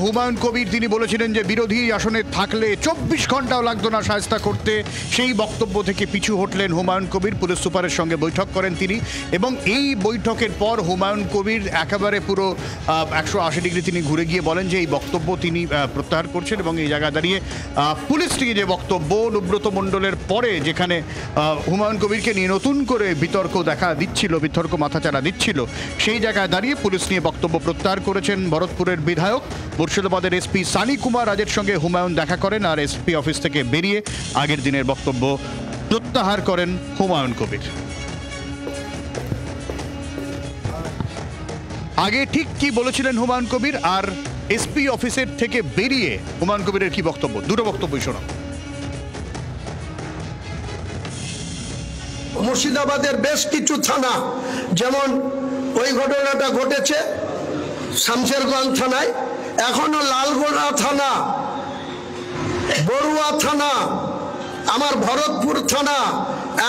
হুমায়ুন কবির তিনি বলেছিলেন যে বিরোধী আসনে থাকলে 24 ঘন্টাও লাগতো না শায়েস্তা করতে। সেই বক্তব্য থেকে পিছু হটলেন হুমায়ুন কবির, পুলিশ সুপারের সঙ্গে বৈঠক করেন তিনি, এবং এই বৈঠকের পর হুমায়ুন কবির একেবারে পুরো 180 ডিগ্রি তিনি ঘুরে গিয়ে বলেন যে এই বক্তব্য তিনি প্রত্যাহার করছেন। এবং এই জায়গায় দাঁড়িয়ে পুলিশ থেকে যে বক্তব্য অনুব্রত মণ্ডলের পরে, যেখানে হুমায়ুন কবিরকে নিয়ে নতুন করে বিতর্ক দেখা দিচ্ছিল, বিতর্ক মাথাচাড়া দিচ্ছিল, সেই জায়গায় দাঁড়িয়ে পুলিশ নিয়ে বক্তব্য প্রত্যাহার করেছেন ভরতপুরের বিধায়ক। মুর্শিদাবাদের এসপি সানি কুমার রাজের সঙ্গে হুমায়ুন দেখা করেন, আর এসপি অফিস থেকে বেরিয়ে আগের দিনের বক্তব্য প্রত্যাহার করেন হুমায়ুন কবির। আগে ঠিক কি বলেছিলেন হুমায়ুন কবির, আর এসপি অফিসের থেকে বেরিয়ে হুমায়ুন কবিরের কি বক্তব্য, দুটো বক্তব্যই শোনো। মুর্শিদাবাদের বেশ কিছু থানা, যেমন ওই ঘটনাটা ঘটেছে শামশেরগঞ্জ থানায়, এখনো লালগোলা থানা, বড়ুয়া থানা, আমার ভরতপুর থানা,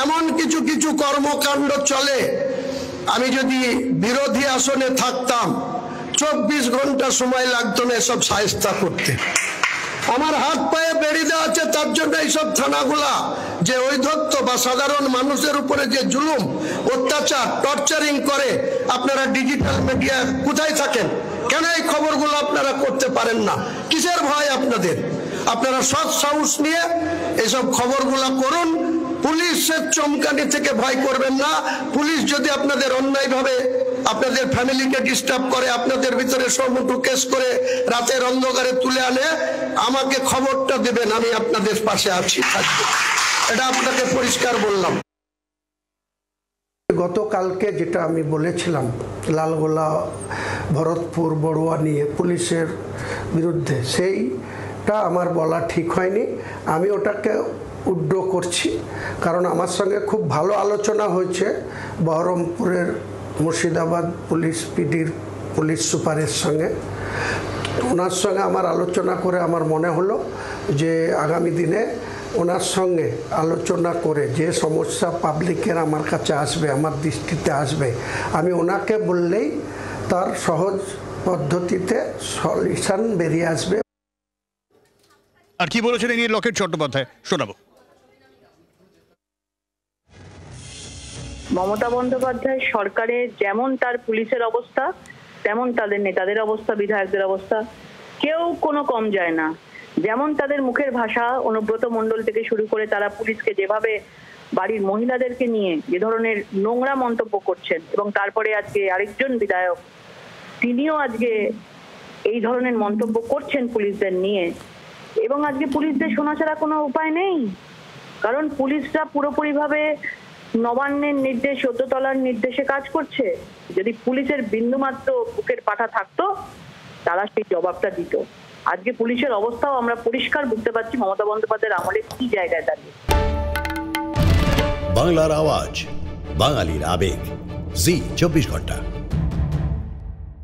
এমন কিছু কিছু কর্মকাণ্ড চলে। আমি যদি বিরোধী আসনে থাকতাম 24 ঘন্টা সময় লাগতো না এসব শায়েস্তা করতে। আমার হাত পায়ে বেড়ি দেওয়া আছে, তার জন্য এইসব থানাগুলা যে ঔদ্ধত্য বা সাধারণ মানুষের উপরে যে জুলুম, অত্যাচার, টর্চারিং করে, আপনারা ডিজিটাল মিডিয়া কোথায় থাকেন? কেন এই খবরগুলো আপনারা করতে পারেন না? কিসের ভয় আপনাদের? আপনারা সৎ সাহস নিয়ে এসব খবরগুলা করুন। পুলিশের চমকানি থেকে ভয় করবেন না। পুলিশ যদি আপনাদের অন্যায়ভাবে আপনাদের ফ্যামিলিকে ডিস্টার্ব করে, আপনাদের ভিতরে সমুটু কেস করে রাতের অন্ধকারে তুলে আনে, আমাকে খবরটা দেবেন, আমি আপনাদের পাশে আছি, থাকবো। এটা আপনাকে পরিষ্কার বললাম। গতকালকে যেটা আমি বলেছিলাম লালগোলা, ভরতপুর, বড়ুয়া নিয়ে পুলিশের বিরুদ্ধে, সেইটা আমার বলা ঠিক হয়নি। আমি ওটাকে উড্র করছি, কারণ আমার সঙ্গে খুব ভালো আলোচনা হয়েছে বহরমপুরের মুর্শিদাবাদ পুলিশ পিডির পুলিশ সুপারের সঙ্গে। ওনার সঙ্গে আমার আলোচনা করে আমার মনে হলো যে আগামী দিনে ওনার সঙ্গে আলোচনা করে যে সমস্যা পাবলিকের আমার কাছে আসবে, আমার দৃষ্টিতে আসবে, আমি ওনাকে বললেই তার সহজ পদ্ধতিতে সলিউশন বেরিয়ে আসবে। আর কি বলেছিলেন এই লকেট চট্টোপাধ্যায়, শোনাবো। মমতা বন্দ্যোপাধ্যায় সরকারের যেমন তার পুলিশের অবস্থা, তেমন তাদের নেতাদের অবস্থা, বিধায়কদের অবস্থা, কেউ কোনো কম যায় না। যেমন তাদের মুখের ভাষা, অনুব্রত মণ্ডল থেকে শুরু করে তারা পুলিশকে যেভাবে বাড়ির মহিলাদেরকে নিয়ে যে ধরনের নোংরা মন্তব্য করছেন, এবং তারপরে আজকে আরেকজন বিধায়ক তিনিও আজকে এই ধরনের মন্তব্য করছেন পুলিশদের নিয়ে, এবং আজকে পুলিশদের শোনা ছাড়া কোনো উপায় নেই। কারণ পুলিশরা পুরোপুরিভাবে নবান্নের নির্দেশ, 14 তলার নির্দেশে কাজ করছে। যদি পুলিশের বিন্দুমাত্র বুকের পাঠা থাকতো, তারা সেই জবাবটা দিত। আজকে পুলিশের অবস্থাও আমরা পরিষ্কার বুঝতে পারছি মমতা বন্দ্যোপাধ্যায়ের আমলে কি জায়গায় দাঁড়িয়ে। বাংলার আওয়াজ, বাঙালির আবেগ, জি 24 ঘন্টা।